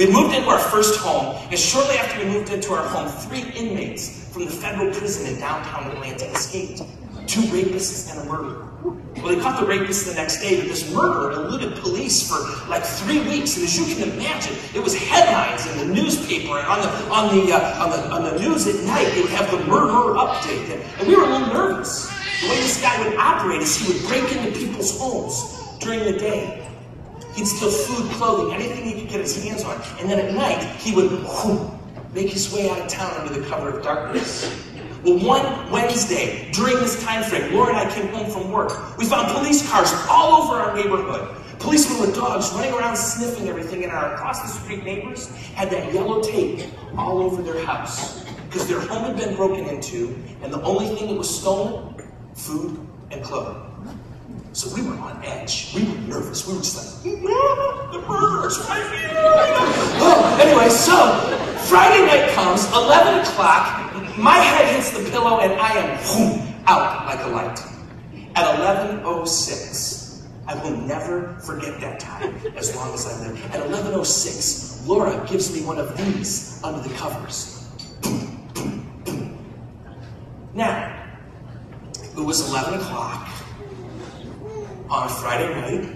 We moved into our first home, and shortly after we moved into our home, 3 inmates from the federal prison in downtown Atlanta escaped. 2 rapists and a murderer. Well, they caught the rapist the next day, but this murderer eluded police for like 3 weeks, and as you can imagine, it was headlines in the newspaper and on the news at night. They would have the murderer update, and we were a little nervous. The way this guy would operate is he would break into people's homes during the day. He'd steal food, clothing, anything he could get his hands on. And then at night, he would make his way out of town under the cover of darkness. Well, one Wednesday, during this time frame, Laura and I came home from work. We found police cars all over our neighborhood. Policemen with dogs running around sniffing everything, and our across-the-street neighbors had that yellow tape all over their house because their home had been broken into, and the only thing that was stolen, food and clothing. So we were on edge. We were nervous. We were just like, the murderer's right here. Anyway, so Friday night comes, 11 o'clock. My head hits the pillow, and I am out like a light. At 11:06, I will never forget that time as long as I live. At 11:06, Laura gives me one of these under the covers. Now, it was 11 o'clock. On a Friday night.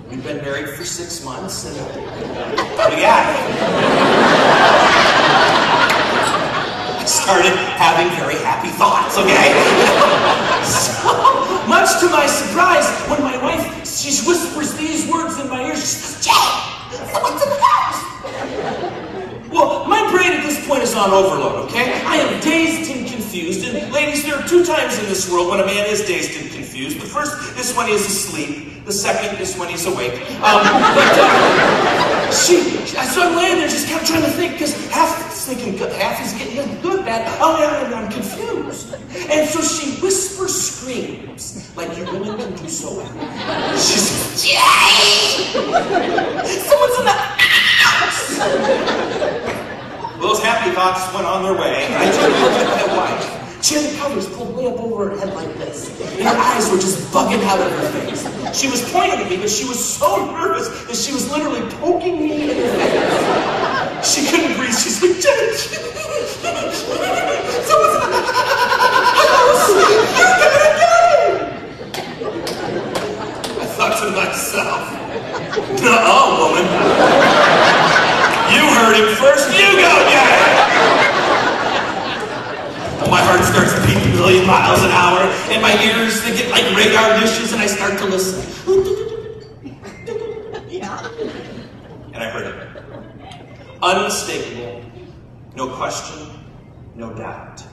We've been married for 6 months, and I started having very happy thoughts, okay? So, much to my surprise, when my wife, she whispers these words in my ear, she says, "Jay, someone's in the house!" Well, my brain at this point is on overload, okay? I am dazed and confused, and ladies, there are 2 times in this world when a man is dazed and confused. The first is when he's asleep. The second is when he's awake. So I'm laying there just kind of trying to think, because half is thinking good, half is getting good, bad. Oh, yeah, I'm confused. And so she whispers screams, like you women can do so well. She says, "Jay! Someone's in the house!" Those happy thoughts went on their way, and I took a look at my wife. She had the covers pulled way up over her head like this, and her eyes were just bugging out of her face. She was pointing at me, but she was so nervous that she was literally poking me in the face. She couldn't breathe. She's like, "Jenny, someone's in the house! You did it again!" I thought to myself, "Nuh-uh, woman. You heard it first. You go, Jenny!" My heart starts beating a million miles an hour, and my ears, they get like radar dishes, and I start to listen. And I heard it. Unmistakable, no question, no doubt.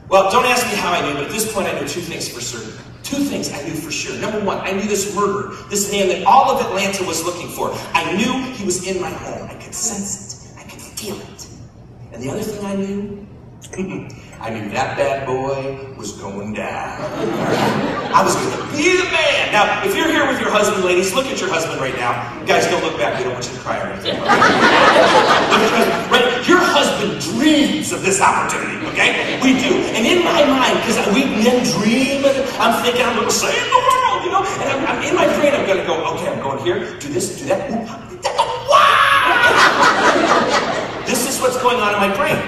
Well, don't ask me how I knew, but at this point I knew 2 things for certain. 2 things I knew for sure. Number 1, I knew this murderer, this man that all of Atlanta was looking for. I knew he was in my home. I could sense it. Feel it. And the other thing I knew, I knew that bad boy was going down. I was going to be the man. Now, if you're here with your husband, ladies, look at your husband right now. Guys, don't look back. We don't want you to cry or anything. Look at your husband. Right? Your husband dreams of this opportunity, okay? We do. And in my mind, because we men dream, and I'm thinking I'm going to save the world, you know? And I'm in my brain, I'm going to go, okay, I'm going here, do this, do that. Wow! This is what's going on in my brain.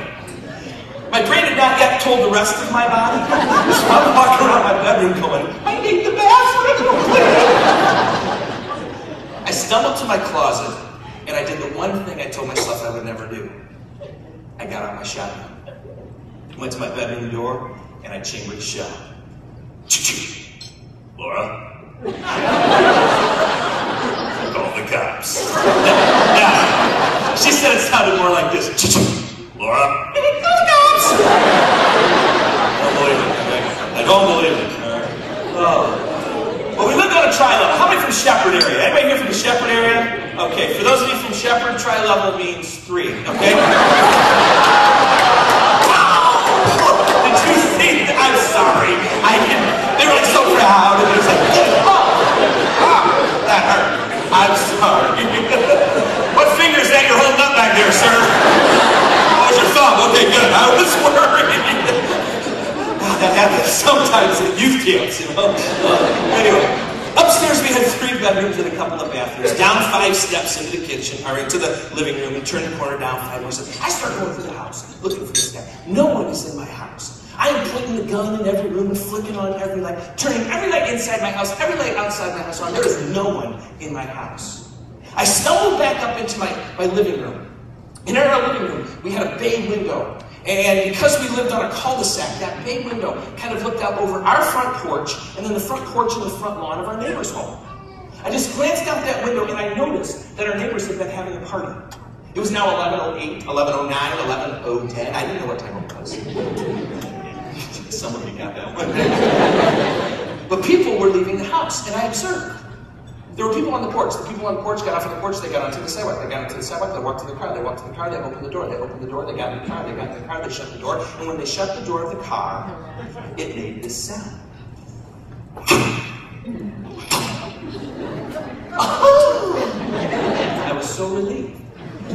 My brain had not yet told the rest of my body. So I'm walking around my bedroom going, I need the bathroom. I stumbled to my closet, and I did the one thing I told myself I would never do. I got out my shotgun, went to my bedroom door, and I chambered shot. Laura? Call the cops. Now, she said it sounded more like this. Laura? Call the cops! I don't believe it. I don't believe it. Oh. Well, we lived on a tri-level. How many from Shepherd area? Anybody here from the Shepherd area? Okay, for those of you from Shepherd, tri-level means 3, okay? Did you see? I'm sorry. They were like so proud, and it was like, that hurt. I'm sorry. What finger is that you're holding up back there, sir? That was your thumb. Okay, good. I was worried. That happens sometimes at youth camps, you know. Anyway, upstairs. Upstairs we had 3 bedrooms and a couple of bathrooms. Down 5 steps into the kitchen, or into the living room. You turn the corner, down 5 more steps. I start going through the house, looking for this guy. No one is in my house. I am pointing the gun in every room and flicking on every light, turning every light inside my house, every light outside my house on. There is no one in my house. I stumbled back up into my living room. In our living room, we had a bay window. And because we lived on a cul-de-sac, that bay window kind of looked out over our front porch, and then the front porch and the front lawn of our neighbor's home. I just glanced out that window, and I noticed that our neighbors had been having a party. It was now 11:08, 11:09, 11:10. I didn't know what time it was. Somebody got that one. But people were leaving the house, and I observed. There were people on the porch. The people on the porch got off of the porch, they got onto the sidewalk. They got onto the sidewalk, they walked to the car, they walked to the car, they opened the door, they opened the door, they got in the car, they got in the car, they shut the door, and when they shut the door of the car, it made this sound. I was so relieved.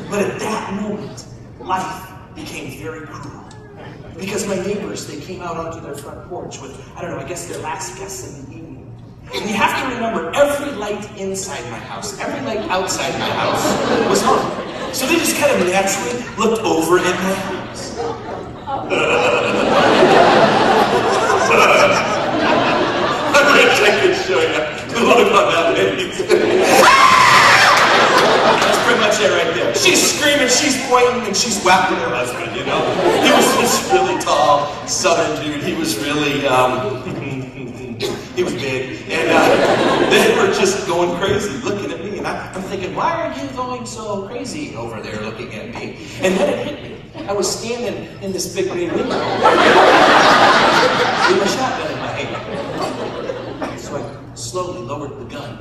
But at that moment, life became very cruel. Because my neighbors, they came out onto their front porch with, I don't know, I guess their last guests in the evening. And you have to remember, every light inside my house, every light outside my house was on. So they just kind of naturally looked over at my house. I wish I could show you the look on that lady's face. That's pretty much it right there. She's screaming, she's pointing, and she's whacking her husband, you know? He was this really tall southern dude. He was really, he was big. And they were just going crazy, looking at me. And I'm thinking, why are you going so crazy over there looking at me? And then it hit me. I was standing in this big bay window with a shotgun in my hand. So I slowly lowered the gun.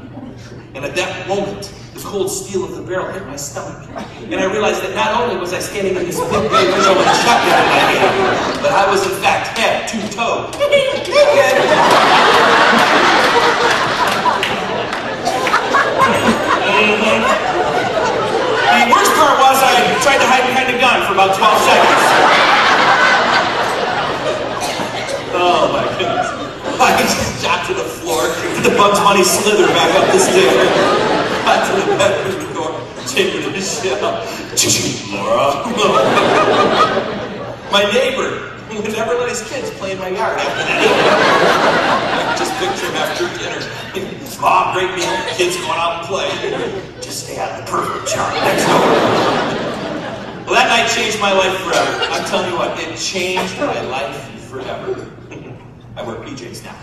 And at that moment, the cold steel of the barrel hit my stomach. And I realized that not only was I standing in this big bay window with a shotgun in my hand, but I was in fact head to toe. The worst part was I tried to hide behind a gun for about 12 seconds. Oh my goodness. I just shot to the floor, did the Bugs Bunny slither back up the stairs, got to the bedroom door, chamber to the shell. Laura. My neighbor, who would never let his kids play in my yard after that. Just picture him after dinner. Mom, great meal, kids going out and play. Just stay out of the perfect chart next door. Well, that night changed my life forever. I'm telling you what, it changed my life forever. I wear PJs now.